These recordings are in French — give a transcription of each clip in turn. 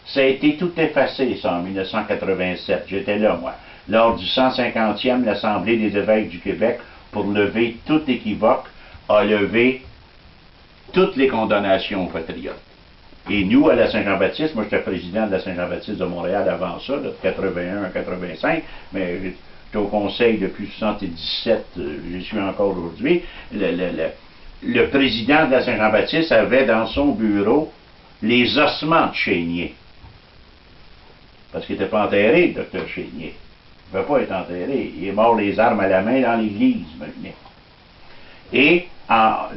Ça a été tout effacé, ça, en 1987. J'étais là, moi, lors du 150e, l'Assemblée des évêques du Québec, pour lever tout équivoque, a levé toutes les condamnations aux patriotes. Et nous, à la Saint-Jean-Baptiste, moi j'étais président de la Saint-Jean-Baptiste de Montréal avant ça, de 81 à 85, mais j'étais au conseil depuis 77, j'y suis encore aujourd'hui. Le président de la Saint-Jean-Baptiste avait dans son bureau les ossements de Chénier. Parce qu'il n'était pas enterré, le docteur Chénier. Il ne pouvait pas être enterré. Il est mort les armes à la main dans l'église, imaginez. Et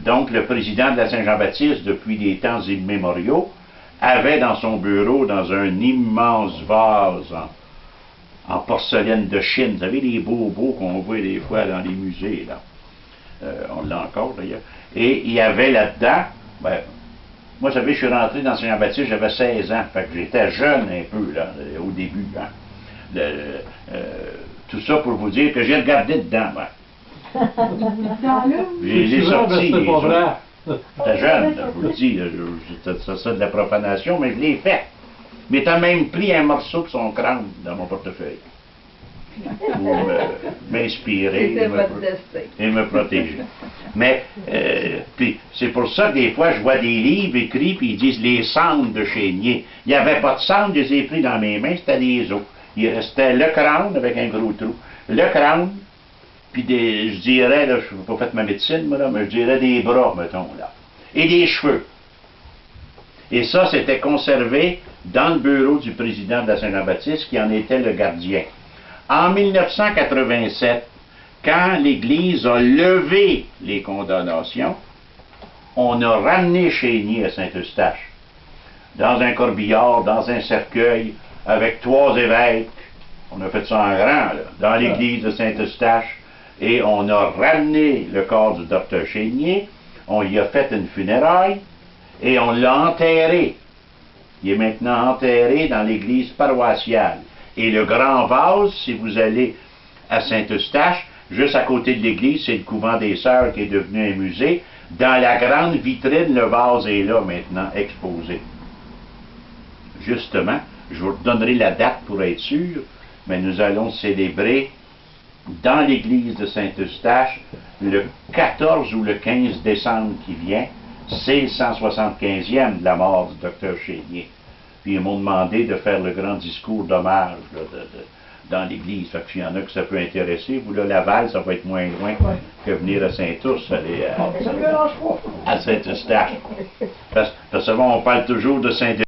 donc le président de la Saint-Jean-Baptiste, depuis des temps immémoriaux, avait dans son bureau, dans un immense vase en porcelaine de Chine, vous savez, les beaux qu'on voit des fois dans les musées, là. On l'a encore d'ailleurs. Et il y avait là-dedans, moi, vous savez, je suis rentré dans Saint-Jean-Baptiste, j'avais 16 ans, fait que j'étais jeune un peu, là, au début. Hein. Tout ça pour vous dire que j'ai regardé dedans, moi. J'ai sorti. J'étais jeune, je vous le dis, c'est ça de la profanation, mais je l'ai fait. Mais t'as même pris un morceau de son crâne dans mon portefeuille. Pour m'inspirer et me protéger. Mais, puis, c'est pour ça que des fois, je vois des livres écrits, puis ils disent les cendres de Chénier. Il n'y avait pas de cendres, je les ai pris dans mes mains, c'était des os. Il restait le crâne avec un gros trou. Le crâne, puis je dirais, là, je n'ai pas fait ma médecine, moi, là, mais je dirais des bras, mettons, là. Et des cheveux. Et ça, c'était conservé dans le bureau du président de la Saint-Jean-Baptiste, qui en était le gardien. En 1987, quand l'Église a levé les condamnations, on a ramené Chénier à Saint-Eustache, dans un corbillard, dans un cercueil, avec 3 évêques. On a fait ça en grand, là, dans l'église de Saint-Eustache, et on a ramené le corps du docteur Chénier, on y a fait une funéraille, et on l'a enterré. Il est maintenant enterré dans l'église paroissiale. Et le grand vase, si vous allez à Saint-Eustache, juste à côté de l'église, c'est le couvent des Sœurs qui est devenu un musée. Dans la grande vitrine, le vase est là maintenant, exposé. Justement, je vous donnerai la date pour être sûr, mais nous allons célébrer dans l'église de Saint-Eustache le 14 ou le 15 décembre qui vient. C'est le 175e de la mort du docteur Chénier. Puis ils m'ont demandé de faire le grand discours d'hommage dans l'église. Fait que s'il y en a que ça peut intéresser, vous, là, Laval, ça va être moins loin que venir à Saint-Ours, aller à Saint-Eustache. Parce que on parle toujours de Saint-Eustache.